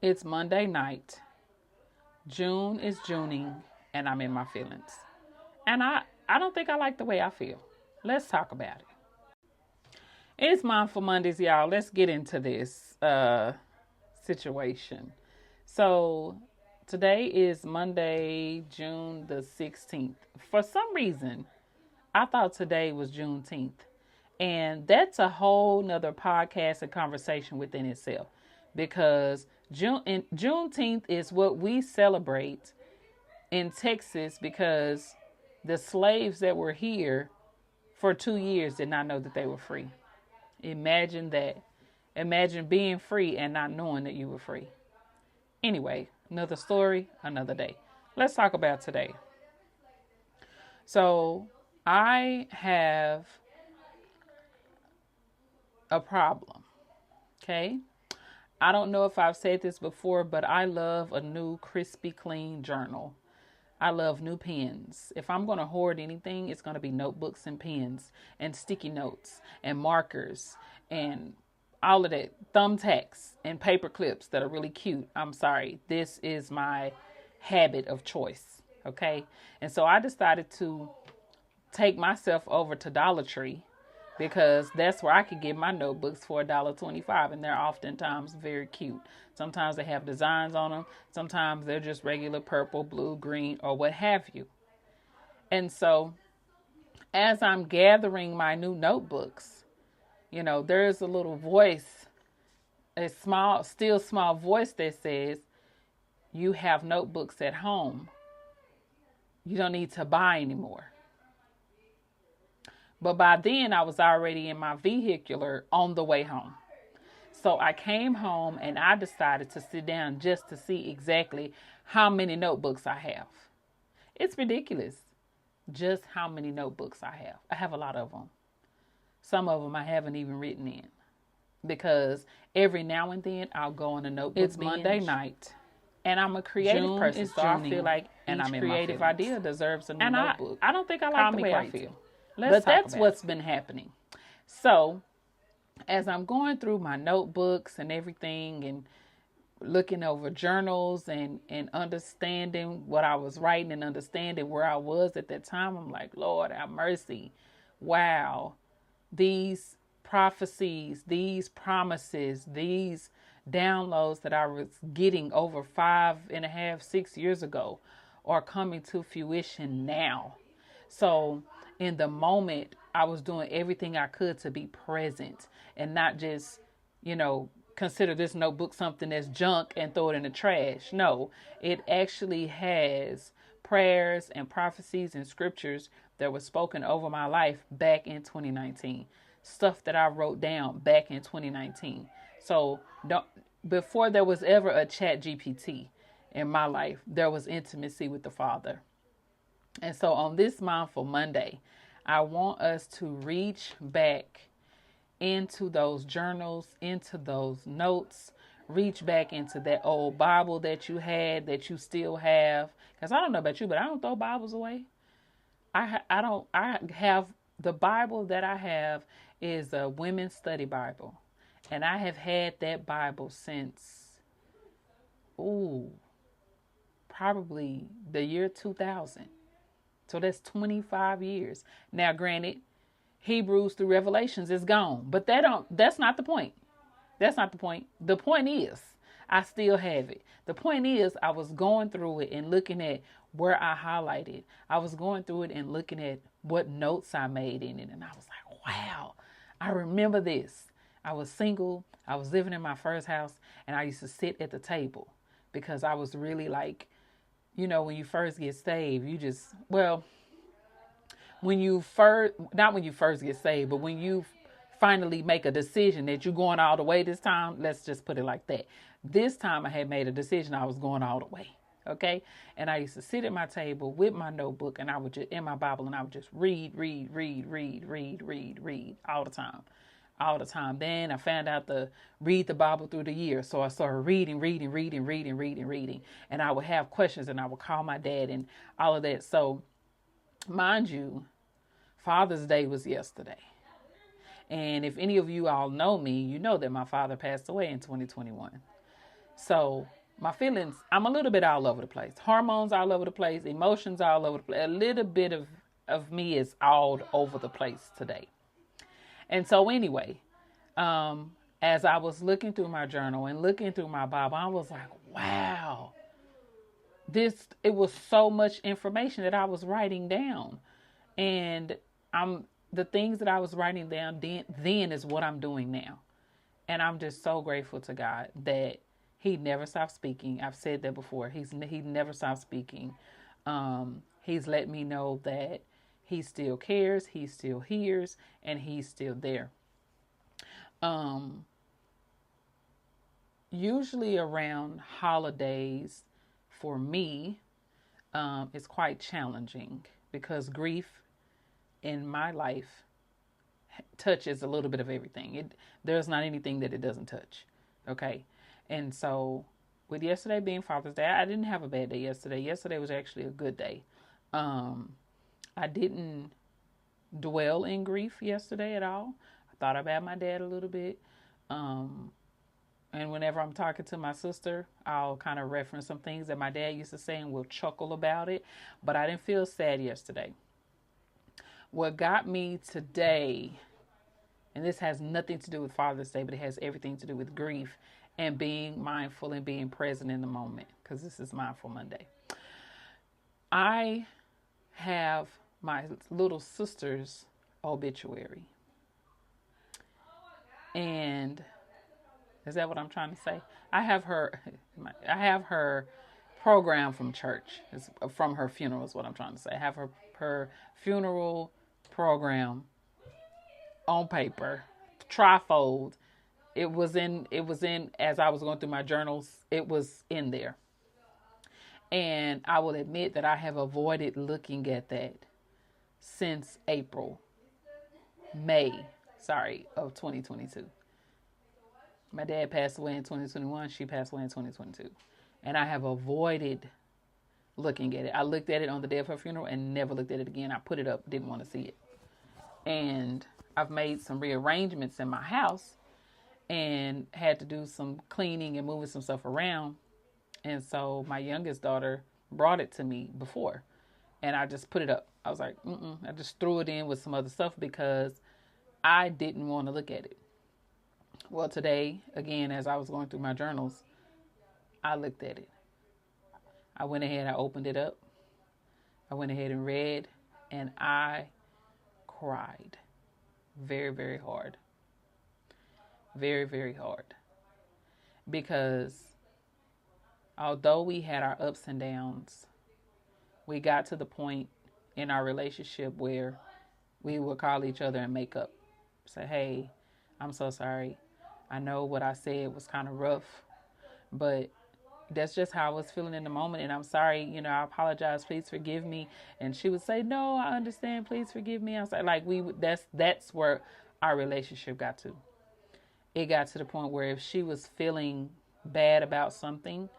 It's Monday night. June is Juning, and I'm in my feelings. And I don't think I like the way I feel. Let's talk about it. It's Mindful Mondays, y'all. Let's get into this situation. So today is Monday, June the 16th. For some reason, I thought today was Juneteenth. And that's a whole nother podcast and conversation within itself. Because Juneteenth is what we celebrate in Texas because the slaves that were here for 2 years did not know that they were free. Imagine that. Imagine being free and not knowing that you were free. Anyway, another story, another day. Let's talk about today. So, I have a problem. Okay? I don't know if I've said this before, but I love a new crispy clean journal. I love new pens. If I'm going to hoard anything, it's going to be notebooks and pens and sticky notes and markers and all of that, thumbtacks and paper clips that are really cute. I'm sorry. This is my habit of choice. Okay. And so I decided to take myself over to Dollar Tree because that's where I could get my notebooks for $1.25, and they're oftentimes very cute. Sometimes they have designs on them. Sometimes they're just regular purple, blue, green, or what have you. And so as I'm gathering my new notebooks, there's a little voice, a still small voice that says, you have notebooks at home. You don't need to buy anymore. But by then I was already in my vehicular on the way home. So I came home and I decided to sit down just to see exactly how many notebooks I have. It's ridiculous just how many notebooks I have. I have a lot of them. Some of them I haven't even written in because every now and then I'll go on a notebook binge. It's Monday night and I'm a creative person, so I feel like each creative idea deserves a new notebook. I don't think I like the way I feel. But that's what's been happening. So as I'm going through my notebooks and everything and looking over journals and understanding what I was writing and understanding where I was at that time, I'm like, Lord, have mercy. Wow. These prophecies, these promises, these downloads that I was getting over 5.5, 6 years ago are coming to fruition now. So in the moment, I was doing everything I could to be present and not just, consider this notebook something that's junk and throw it in the trash. No, it actually has prayers and prophecies and scriptures that were spoken over my life back in 2019. Stuff that I wrote down back in 2019. So before there was ever a chat GPT in my life, there was intimacy with the Father. And so on this Mindful Monday, I want us to reach back into those journals, into those notes, reach back into that old Bible that you had, that you still have. Because I don't know about you, but I don't throw Bibles away. I have the Bible that I have is a women's study Bible. And I have had that Bible since, probably the year 2000. So that's 25 years. Now, granted, Hebrews through Revelations is gone, but that's not the point. That's not the point. The point is, I still have it. The point is, I was going through it and looking at where I highlighted. I was going through it and looking at what notes I made in it. And I was like, wow, I remember this. I was single. I was living in my first house, and I used to sit at the table because I was really like, when you first get saved, when you first get saved, but when you finally make a decision that you're going all the way this time, let's just put it like that. This time I had made a decision I was going all the way. Okay. And I used to sit at my table with my notebook and I would just, in my Bible, and I would just read all the time. All the time. Then I found out to read the Bible through the year. So I started reading. And I would have questions and I would call my dad and all of that. So mind you, Father's Day was yesterday. And if any of you all know me, you know that my father passed away in 2021. So my feelings, I'm a little bit all over the place. Hormones all over the place, emotions all over the place. A little bit of me is all over the place today. And so anyway, um, as I was looking through my journal and looking through my Bible, I was like, wow, it was so much information that I was writing down. And I'm the things that I was writing down then is what I'm doing now. And I'm just so grateful to God that He never stopped speaking. I've said that before. He never stopped speaking. He's let me know that He still cares, He still hears, and He's still there. Um, Usually around holidays, for me, it's quite challenging because grief in my life touches a little bit of everything. There's not anything that it doesn't touch. Okay. And so with yesterday being Father's Day, I didn't have a bad day yesterday. Yesterday was actually a good day. I didn't dwell in grief yesterday at all. I thought about my dad a little bit. And whenever I'm talking to my sister, I'll kind of reference some things that my dad used to say and we'll chuckle about it. But I didn't feel sad yesterday. What got me today, and this has nothing to do with Father's Day, but it has everything to do with grief and being mindful and being present in the moment, because this is Mindful Monday. I have my little sister's obituary. And is that what I'm trying to say? I have her program from church. It's from her funeral is what I'm trying to say. I have her funeral program on paper, trifold. It was in as I was going through my journals, it was in there. And I will admit that I have avoided looking at that since May of 2022. My dad passed away in 2021. She passed away in 2022. And I have avoided looking at it. I looked at it on the day of her funeral and never looked at it again. I put it up, didn't want to see it. And I've made some rearrangements in my house and had to do some cleaning and moving some stuff around. And so my youngest daughter brought it to me before. And I just put it up. I was like, I just threw it in with some other stuff because I didn't want to look at it. Well, today, again, as I was going through my journals, I looked at it. I went ahead, I opened it up. I went ahead and read, and I cried very, very hard. Very, very hard. Because although we had our ups and downs, we got to the point in our relationship where we would call each other and make up. Say, hey, I'm so sorry. I know what I said was kind of rough, but that's just how I was feeling in the moment. And I'm sorry, I apologize. Please forgive me. And she would say, no, I understand. Please forgive me. I was like that's where our relationship got to. It got to the point where if she was feeling bad about something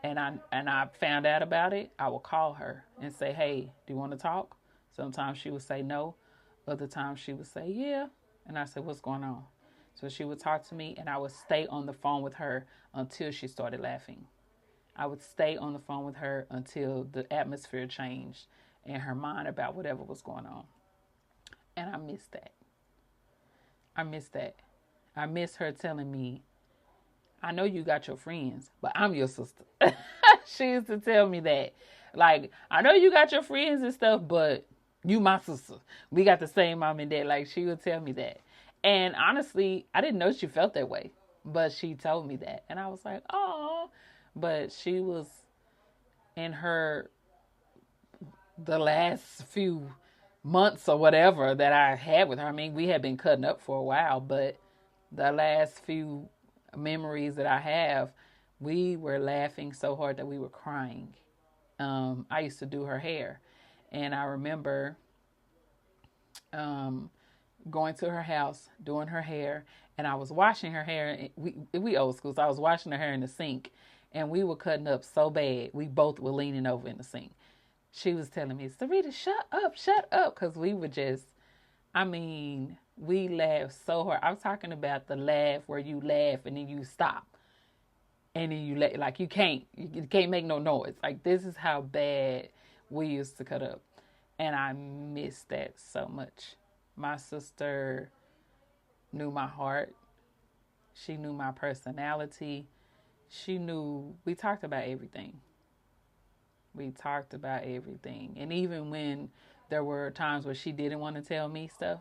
and I found out about it, I would call her and say, hey, do you want to talk? Sometimes she would say no. Other times she would say, yeah. And I said, what's going on? So she would talk to me and I would stay on the phone with her until she started laughing. I would stay on the phone with her until the atmosphere changed in her mind about whatever was going on. And I miss that. I miss her telling me, I know you got your friends, but I'm your sister. She used to tell me that. Like, I know you got your friends and stuff, but you my sister. We got the same mom and dad. Like, she would tell me that. And honestly, I didn't know she felt that way. But she told me that. And I was like, oh. But she was in the last few months or whatever that I had with her. I mean, we had been cutting up for a while, but the last few memories that I have, we were laughing so hard that we were crying. I used to do her hair. And I remember going to her house, doing her hair, and I was washing her hair. We old school, so I was washing her hair in the sink, and we were cutting up so bad. We both were leaning over in the sink. She was telling me, Sarita, shut up, because we were just, we laughed so hard. I'm talking about the laugh where you laugh and then you stop. and then you can't make no noise. Like, this is how bad we used to cut up. And I miss that so much. My sister knew my heart. She knew my personality. We talked about everything. We talked about everything. And even when there were times where she didn't want to tell me stuff,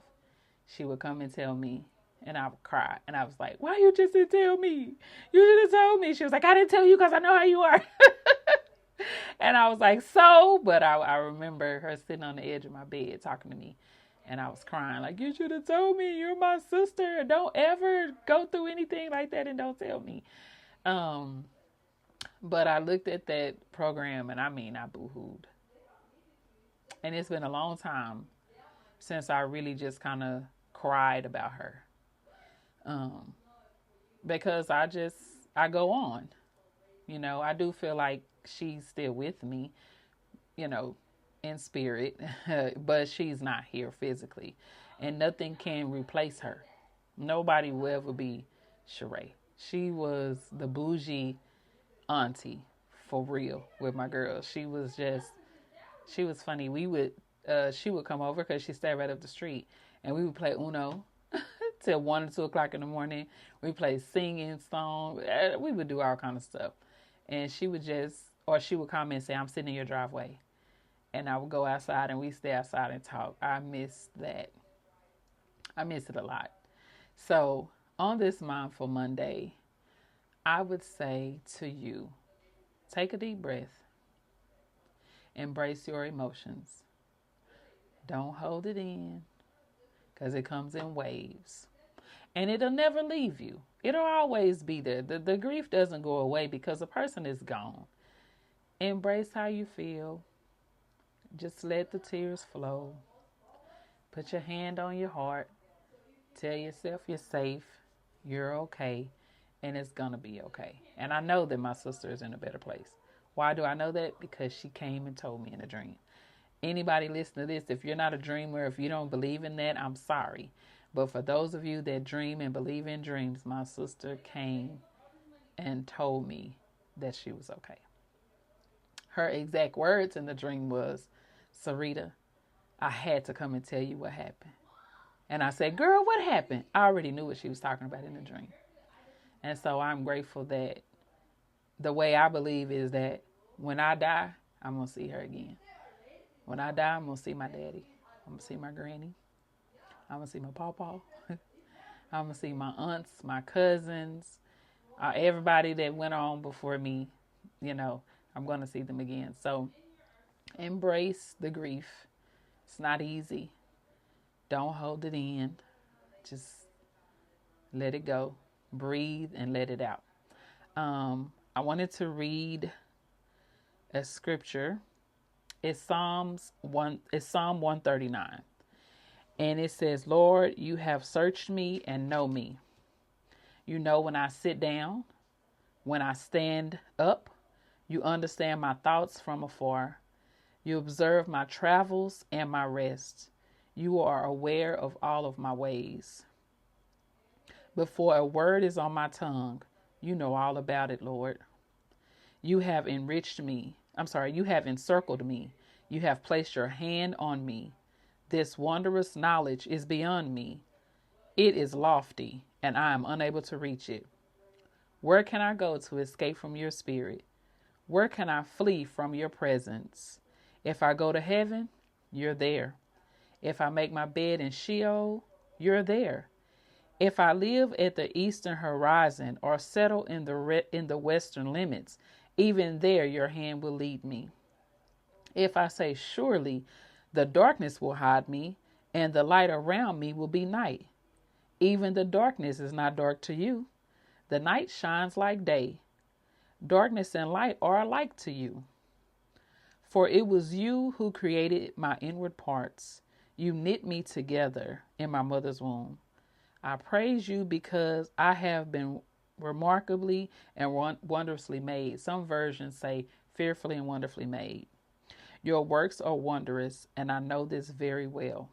she would come and tell me, and I would cry. And I was like, why you just didn't tell me? You should have told me. She was like, I didn't tell you because I know how you are. And I was like, so? But I remember her sitting on the edge of my bed talking to me. And I was crying, like, you should have told me. You're my sister. Don't ever go through anything like that and don't tell me. But I looked at that program, and I boo-hooed. And it's been a long time since I really just kind of cried about her. Because I go on. I do feel like she's still with me, in spirit, but she's not here physically. And nothing can replace her. Nobody will ever be Sheree. She was the bougie auntie for real with my girls. She was funny. She would come over because she stayed right up the street, and we would play Uno till 1 or 2 o'clock in the morning. We play singing songs. We would do all kind of stuff. And she would come and say, I'm sitting in your driveway. And I would go outside, and we stay outside and talk. I miss that. I miss it a lot. So on this Mindful Monday, I would say to you, take a deep breath. Embrace your emotions. Don't hold it in, because it comes in waves. And it'll never leave you. It'll always be there. The grief doesn't go away because the person is gone. Embrace how you feel. Just let the tears flow. Put your hand on your heart. Tell yourself you're safe. You're okay. And it's going to be okay. And I know that my sister is in a better place. Why do I know that? Because she came and told me in a dream. Anybody listen to this, if you're not a dreamer, if you don't believe in that, I'm sorry. But for those of you that dream and believe in dreams, my sister came and told me that she was okay. Her exact words in the dream was, Sarita, I had to come and tell you what happened. And I said, girl, what happened? I already knew what she was talking about in the dream. And so I'm grateful that the way I believe is that when I die, I'm going to see her again. When I die, I'm going to see my daddy. I'm going to see my granny. I'm going to see my pawpaw. I'm going to see my aunts, my cousins, everybody that went on before me. I'm going to see them again. So embrace the grief. It's not easy. Don't hold it in. Just let it go. Breathe and let it out. I wanted to read a scripture. It's Psalm 139. And it says, Lord, you have searched me and know me. You know when I sit down, when I stand up. You understand my thoughts from afar. You observe my travels and my rest. You are aware of all of my ways. Before a word is on my tongue, you know all about it, Lord. You have encircled me. You have placed your hand on me. This wondrous knowledge is beyond me. It is lofty, and I am unable to reach it. Where can I go to escape from your spirit? Where can I flee from your presence? If I go to heaven, you're there. If I make my bed in Sheol, you're there. If I live at the eastern horizon or settle in the western limits, even there your hand will lead me. If I say, surely the darkness will hide me, and the light around me will be night. Even the darkness is not dark to you. The night shines like day. Darkness and light are alike to you. For it was you who created my inward parts. You knit me together in my mother's womb. I praise you because I have been remarkably and wondrously made. Some versions say fearfully and wonderfully made. Your works are wondrous, and I know this very well.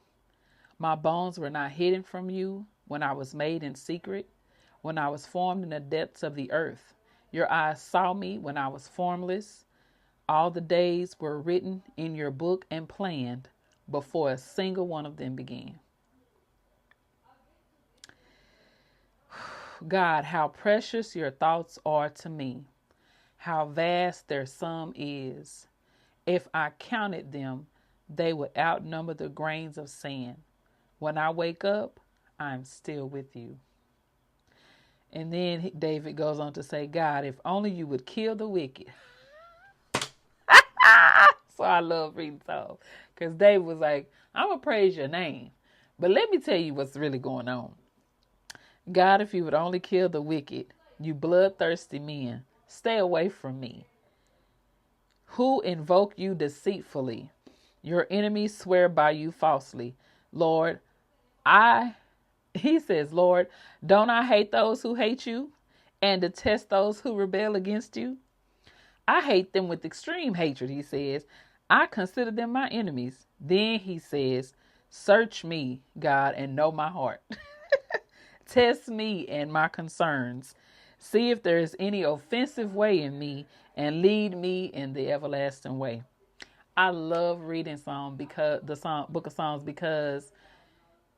My bones were not hidden from you when I was made in secret, when I was formed in the depths of the earth. Your eyes saw me when I was formless. All the days were written in your book and planned before a single one of them began. God, how precious your thoughts are to me, how vast their sum is. If I counted them, they would outnumber the grains of sand. When I wake up, I'm still with you. And then David goes on to say, God, if only you would kill the wicked. So I love reading Psalms because David was like, I'm going to praise your name. But let me tell you what's really going on. God, if you would only kill the wicked, you bloodthirsty men, stay away from me. Who invoke you deceitfully? Your enemies swear by you falsely. Lord, he says, Lord, don't I hate those who hate you and detest those who rebel against you? I hate them with extreme hatred, he says. I consider them my enemies. Then he says, search me, God, and know my heart. Test me and my concerns. See if there is any offensive way in me and lead me in the everlasting way. I love reading book of Psalms because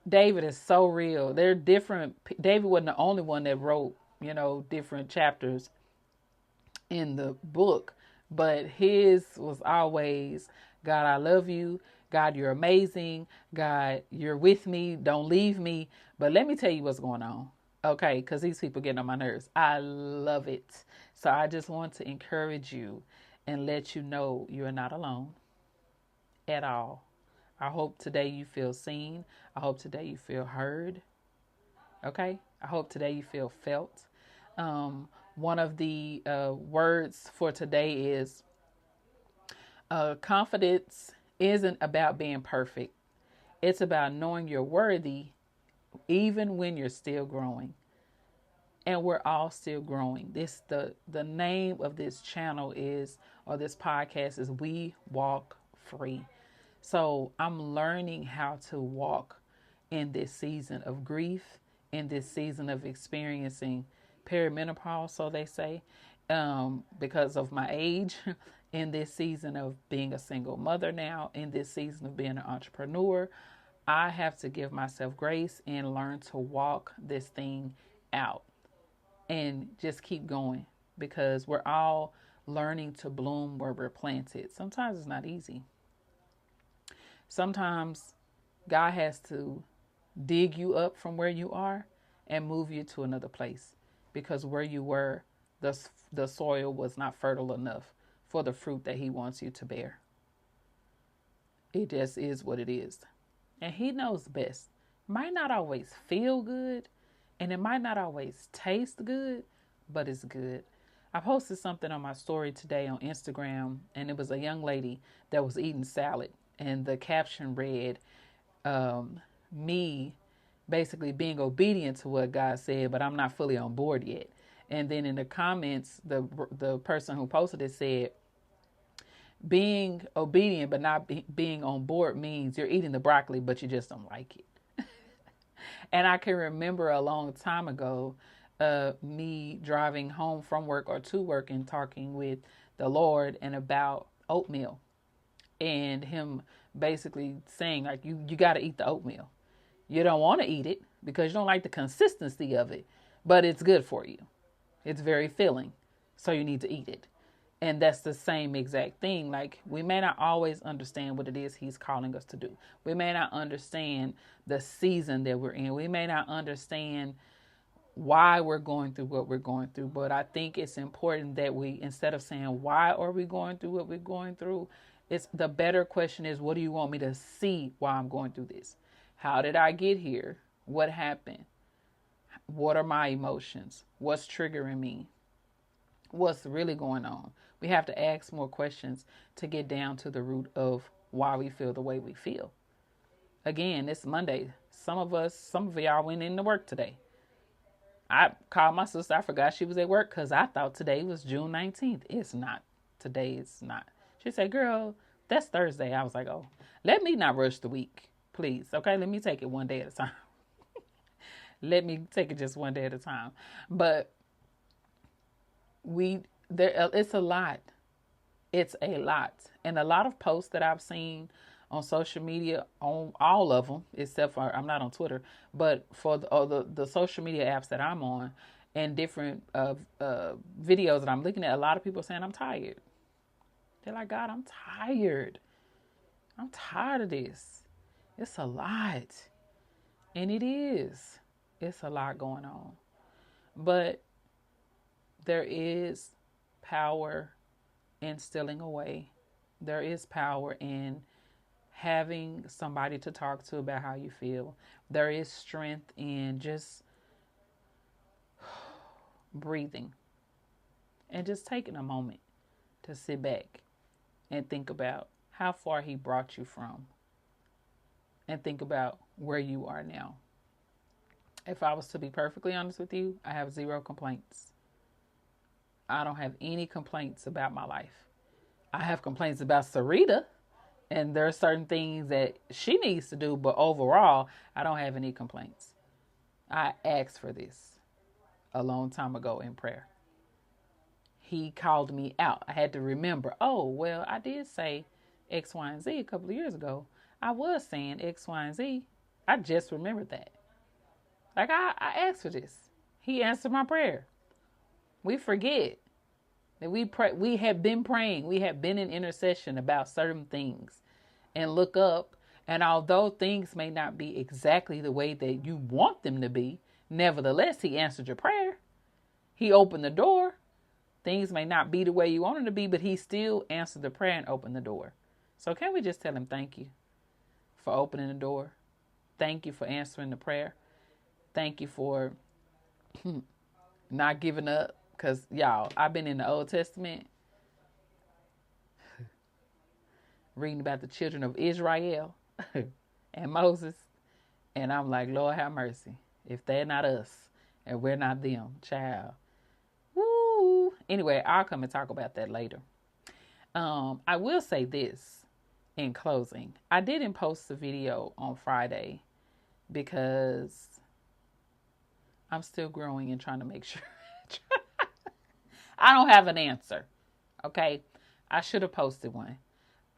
David is so real. They're different. David wasn't the only one that wrote, different chapters in the book, but his was always, God, I love you. God, you're amazing. God, you're with me. Don't leave me. But let me tell you what's going on. Okay, because these people getting on my nerves. I love it. So I just want to encourage you and let you know you're not alone at all. I hope today you feel seen. I hope today you feel heard. Okay? I hope today you feel felt. One of the words for today is confidence isn't about being perfect. It's about knowing you're worthy even when you're still growing. And we're all still growing. The name of this channel is, or this podcast is, We Walk Free. So I'm learning how to walk in this season of grief, in this season of experiencing perimenopause, so they say, because of my age, in this season of being a single mother now, in this season of being an entrepreneur. I have to give myself grace and learn to walk this thing out and just keep going, because we're all learning to bloom where we're planted. Sometimes it's not easy. Sometimes God has to dig you up from where you are and move you to another place, because where you were, the soil was not fertile enough for the fruit that he wants you to bear. It just is what it is. And he knows best. Might not always feel good, and it might not always taste good, but it's good. I posted something on my story today on Instagram, and it was a young lady that was eating salad, and the caption read, me basically being obedient to what God said, but I'm not fully on board yet. And then in the comments, the person who posted it said, being obedient but not being on board means you're eating the broccoli, but you just don't like it. And I can remember a long time ago, me driving home from work or to work and talking with the Lord and about oatmeal, and him basically saying, like, you got to eat the oatmeal. You don't want to eat it because you don't like the consistency of it, but it's good for you. It's very filling, so you need to eat it. And that's the same exact thing. Like, we may not always understand what it is he's calling us to do. We may not understand the season that we're in. We may not understand why we're going through what we're going through. But I think it's important that we, instead of saying, why are we going through what we're going through? It's the better question is, what do you want me to see why I'm going through this? How did I get here? What happened? What are my emotions? What's triggering me? What's really going on? We have to ask more questions to get down to the root of why we feel the way we feel. Again, it's Monday. Some of y'all went into work today. I called my sister. I forgot she was at work because I thought today was June 19th. It's not. Today it's not. She said, girl, that's Thursday. I was like, oh, let me not rush the week, please. Okay, let me take it one day at a time. Let me take it just one day at a time. But It's a lot. It's a lot. And a lot of posts that I've seen on social media, on all of them, except for I'm not on Twitter, but for the social media apps that I'm on and different videos that I'm looking at, a lot of people saying, I'm tired. They're like, God, I'm tired. I'm tired of this. It's a lot. And it is. It's a lot going on. But there is power in stealing away. There is power in having somebody to talk to about how you feel. There is strength in just breathing and just taking a moment to sit back and think about how far he brought you from and think about where you are now. If I was to be perfectly honest with you, I have zero complaints. I don't have any complaints about my life. I have complaints about Sarita, and there are certain things that she needs to do, but overall, I don't have any complaints. I asked for this a long time ago in prayer. He called me out. I had to remember, oh, well, I did say X, Y, and Z a couple of years ago. I was saying X, Y, and Z. I just remembered that. Like, I asked for this. He answered my prayer. We forget that we have been praying. We have been in intercession about certain things and look up. And although things may not be exactly the way that you want them to be, nevertheless, he answered your prayer. He opened the door. Things may not be the way you want them to be, but he still answered the prayer and opened the door. So can we just tell him thank you for opening the door? Thank you for answering the prayer. Thank you for not giving up. Because, y'all, I've been in the Old Testament reading about the children of Israel and Moses. And I'm like, Lord, have mercy. If they're not us and we're not them, child. Woo. Anyway, I'll come and talk about that later. I will say this in closing. I didn't post the video on Friday because I'm still growing and trying to make sure. I don't have an answer. Okay. I should have posted one.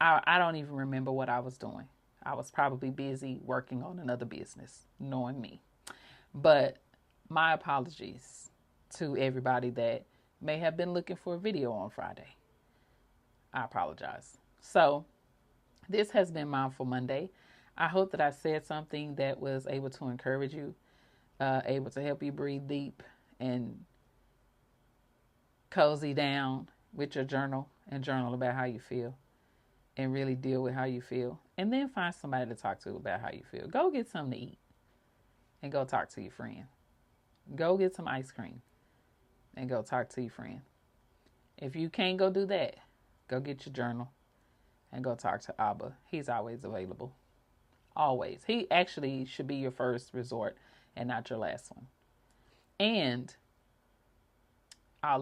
I don't even remember what I was doing. I was probably busy working on another business, knowing me. But my apologies to everybody that may have been looking for a video on Friday. I apologize. So this has been Mindful Monday. I hope that I said something that was able to encourage you, able to help you breathe deep and cozy down with your journal and journal about how you feel and really deal with how you feel. And then find somebody to talk to about how you feel. Go get something to eat and go talk to your friend. Go get some ice cream and go talk to your friend. If you can't go do that, go get your journal and go talk to Abba. He's always available. Always. He actually should be your first resort and not your last one. And I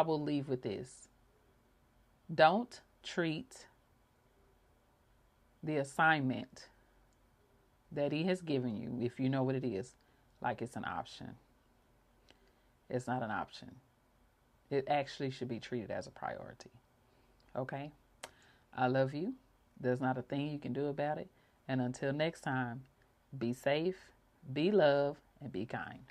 will leave with this. Don't treat the assignment that he has given you, if you know what it is, like it's an option. It's not an option. It actually should be treated as a priority. Okay? I love you. There's not a thing you can do about it. And until next time, be safe, be loved, and be kind.